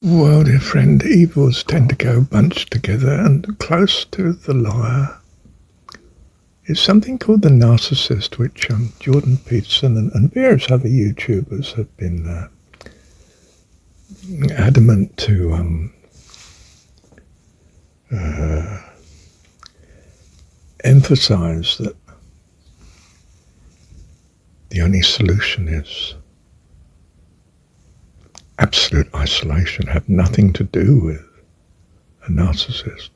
Well, dear friend, evils tend to go bunched together, and close to the liar is something called the narcissist, which Jordan Peterson and various other YouTubers have been adamant to emphasize that the only solution is absolute isolation, have nothing to do with a narcissist.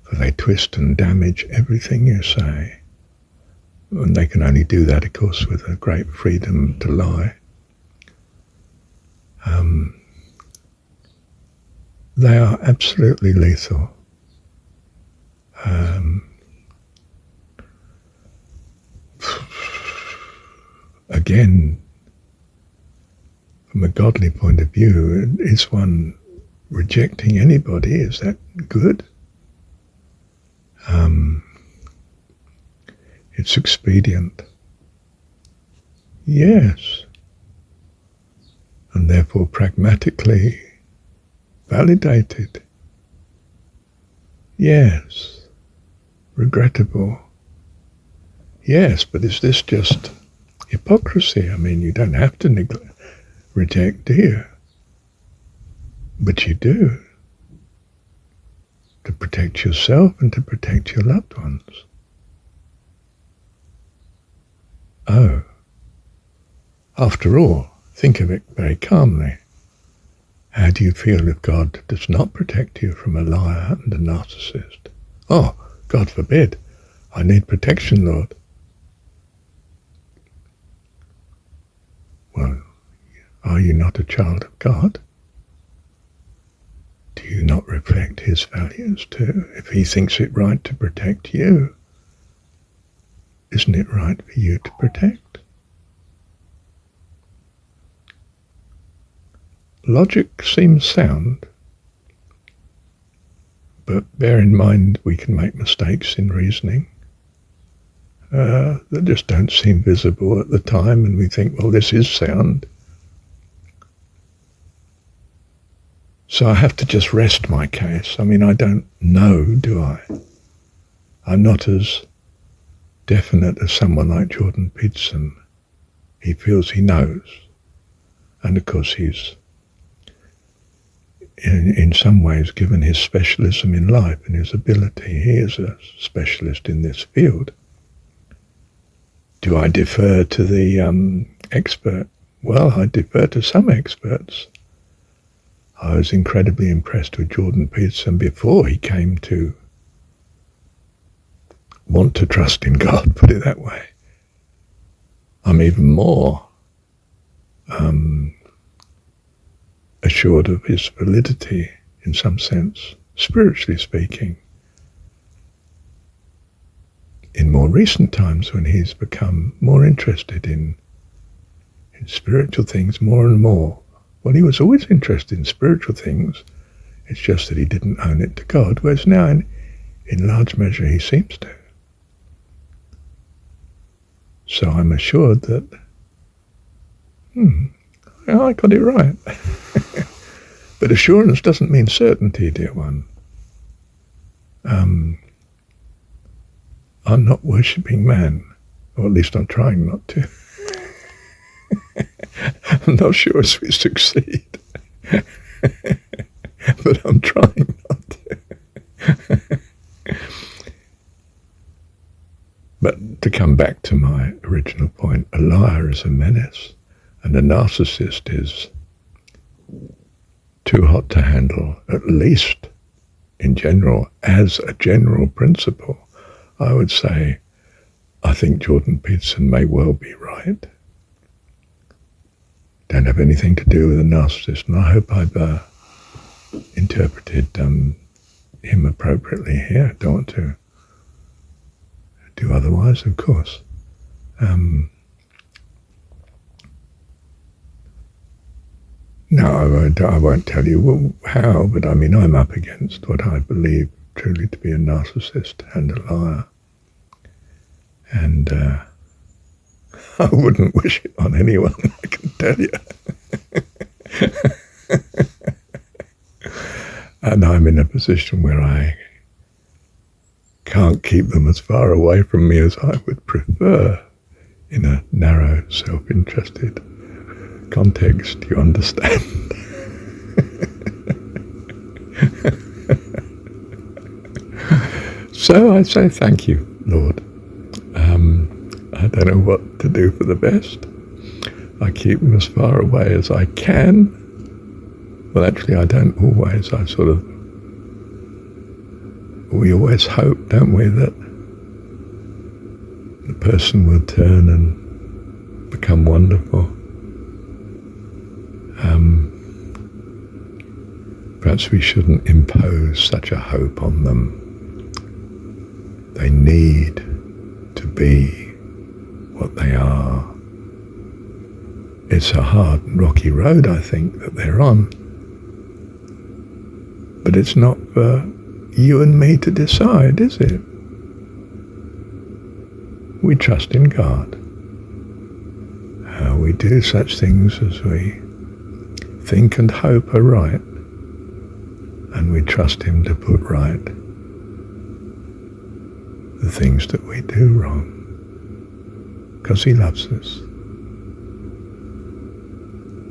For they twist and damage everything you say. And they can only do that, of course, with a great freedom to lie. They are absolutely lethal. Again, from a godly point of view, is one rejecting anybody? Is that good? It's expedient. Yes. And therefore pragmatically validated. Yes. Regrettable. Yes, but is this just hypocrisy? I mean, you don't have to reject, do you? But you do. To protect yourself and to protect your loved ones. Oh. After all, think of it very calmly. How do you feel if God does not protect you from a liar and a narcissist? Oh, God forbid. I need protection, Lord. Well, are you not a child of God? Do you not reflect his values too? If he thinks it right to protect you, isn't it right for you to protect? Logic seems sound, but bear in mind we can make mistakes in reasoning that just don't seem visible at the time, and we think, well, this is sound. So I have to just rest my case. I mean, I don't know, do I? I'm not as definite as someone like Jordan Peterson. He feels he knows. And of course he's in some ways given his specialism in life and his ability. He is a specialist in this field. Do I defer to the expert? Well, I defer to some experts. I was incredibly impressed with Jordan Peterson before he came to want to trust in God, put it that way. I'm even more assured of his validity in some sense, spiritually speaking, in more recent times when he's become more interested in spiritual things more and more. Well, he was always interested in spiritual things. It's just that he didn't own it to God, whereas now in large measure he seems to. So I'm assured that I got it right. But assurance doesn't mean certainty, dear one. I'm not worshipping man, or at least I'm trying not to. I'm not sure as we succeed, but I'm trying not to. But to come back to my original point, a liar is a menace, and a narcissist is too hot to handle, at least in general, as a general principle. I would say, I think Jordan Peterson may well be right. Don't have anything to do with a narcissist, and I hope I've interpreted him appropriately here. I don't want to do otherwise, of course. No, I won't tell you how, but I mean, I'm up against what I believe truly to be a narcissist and a liar. And I wouldn't wish it on anyone, I can tell you. and I'm in a position where I can't keep them as far away from me as I would prefer in a narrow, self-interested context, you understand? So I say thank you, Lord. I don't know what to do for the best. I keep them as far away as I can. Well, actually, I don't always. We always hope, don't we, that the person will turn and become wonderful. Perhaps we shouldn't impose such a hope on them. They need to be what they are. It's a hard and rocky road, I think, that they're on. But it's not for you and me to decide, is it? We trust in God. We do such things as we think and hope are right, and we trust Him to put right the things that we do wrong, because He loves us.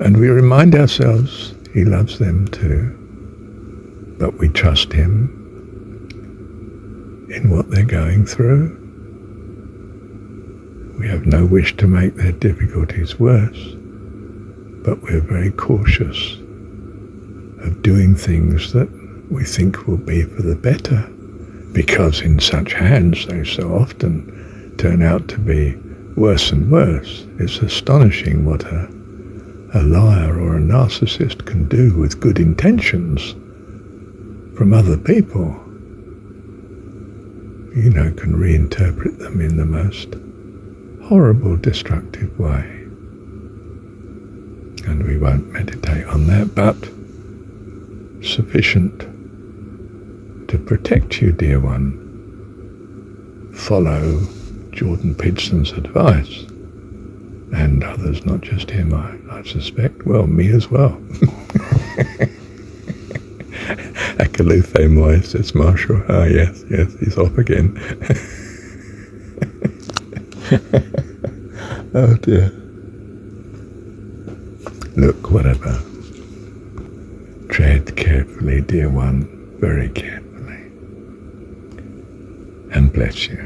And we remind ourselves He loves them too, but we trust Him in what they're going through. We have no wish to make their difficulties worse, but we're very cautious of doing things that we think will be for the better, because in such hands they so often turn out to be worse and worse. It's astonishing what a liar or a narcissist can do with good intentions from other people. Can reinterpret them in the most horrible, destructive way. And we won't meditate on that, but sufficient to protect you, dear one. Follow Jordan Peterson's advice, and others, not just him, I suspect. Well, me as well. Akaluthe Moy, says Marshall. Ah, yes, he's off again. Oh dear. Look, whatever. Tread carefully, dear one, very carefully. And bless you.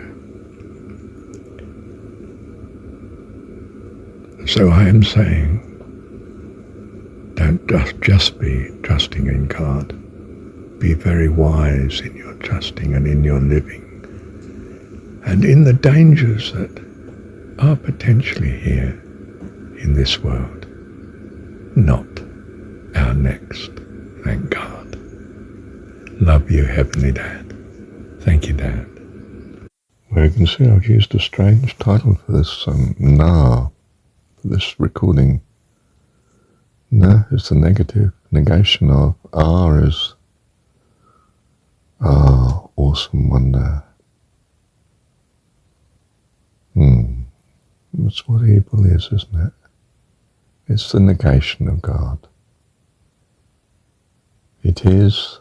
So I am saying, don't just be trusting in God. Be very wise in your trusting and in your living, and in the dangers that are potentially here in this world, not our next, thank God. Love you, Heavenly Dad. Thank you, Dad. Well, you can see I've used a strange title for this, for this recording. Na is the negative negation of, R is awesome wonder. That's what evil is, isn't it? It's the negation of God. It is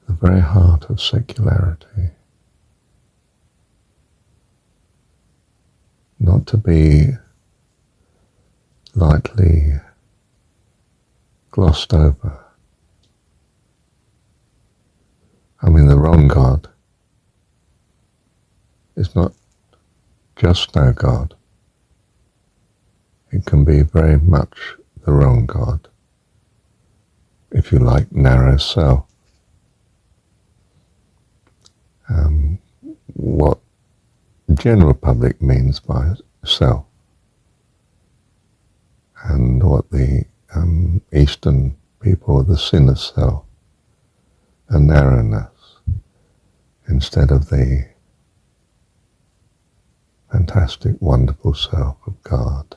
the very heart of secularity. Not to be lightly glossed over. I mean, the wrong God is not just no God. It can be very much the wrong God, if you like, narrow self. What the general public means by self, and what the Eastern people, the sinner self, a narrowness, instead of the fantastic, wonderful self of God.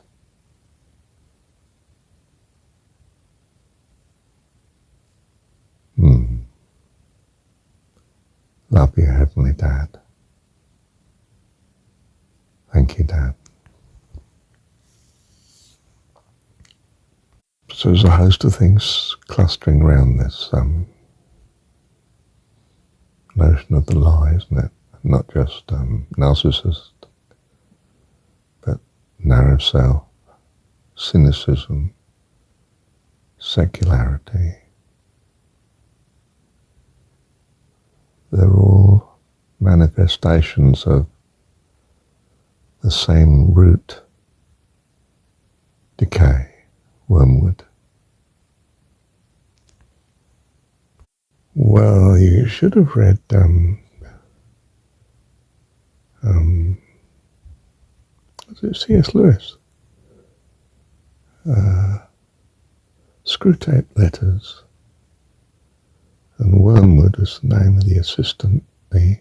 Love you, Heavenly Dad. Thank you, Dad. So there's a host of things clustering around this notion of the lie, isn't it? Not just narcissist, but narrow self, cynicism, secularity. They're all manifestations of the same root decay, wormwood. Well, you should have read was it C.S. Lewis? Screwtape Letters. And Wormwood was the name of the assistant, the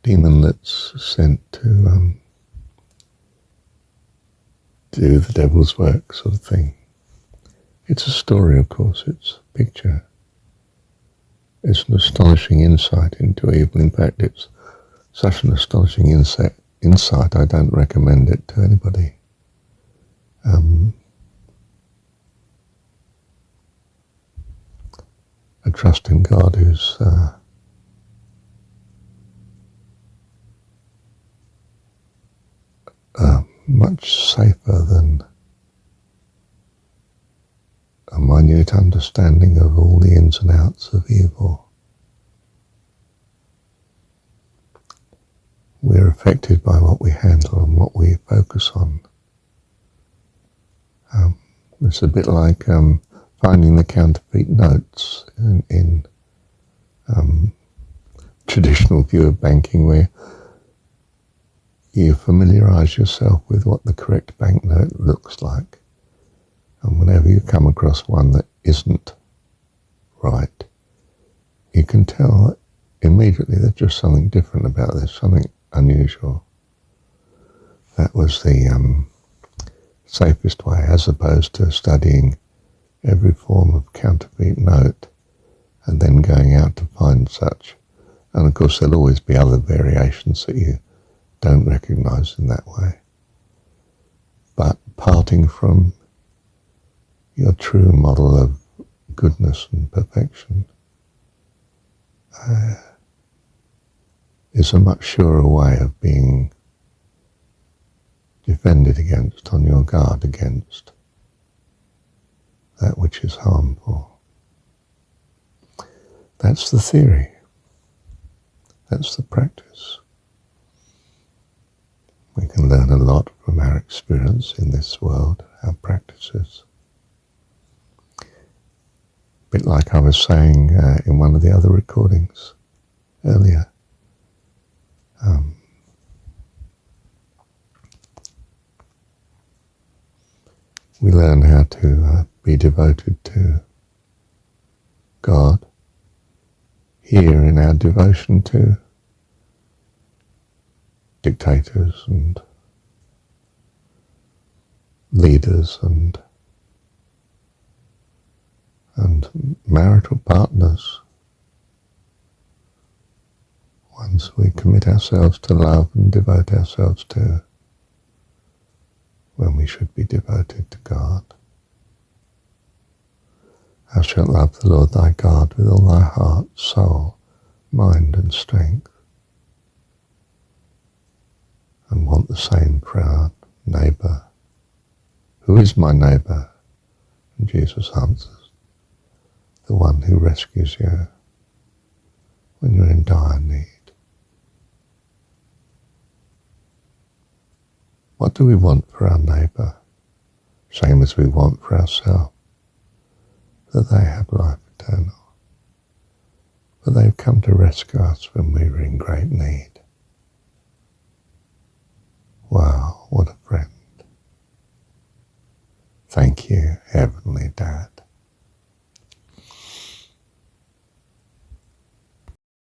demon that's sent to do the devil's work, sort of thing. It's a story, of course, it's a picture. It's an astonishing insight into evil. In fact, it's such an astonishing insight, I don't recommend it to anybody. A trust in God who's much safer than a minute understanding of all the ins and outs of evil. We're affected by what we handle and what we focus on. It's a bit like finding the counterfeit notes in traditional view of banking, where you familiarise yourself with what the correct banknote looks like. And whenever you come across one that isn't right, you can tell immediately there's just something different about this, something unusual. That was the safest way, as opposed to studying every form of counterfeit note and then going out to find such. And of course there'll always be other variations that you don't recognise in that way. But parting from your true model of goodness and perfection is a much surer way of being defended against, on your guard against that which is harmful. That's the theory. That's the practice. We can learn a lot from our experience in this world, our practices. A bit like I was saying in one of the other recordings earlier. We learn how to be devoted to God here in our devotion to dictators and leaders and marital partners. Ones we commit ourselves to love and devote ourselves to, when we should be devoted to God. Thou shalt love the Lord thy God with all thy heart, soul, mind and strength, and want the same for our neighbour. Who is my neighbour? And Jesus answers, the one who rescues you when you're in dire need. What do we want for our neighbour? Same as we want for ourselves, that they have life eternal. But they've come to rescue us when we were in great need. Wow, what a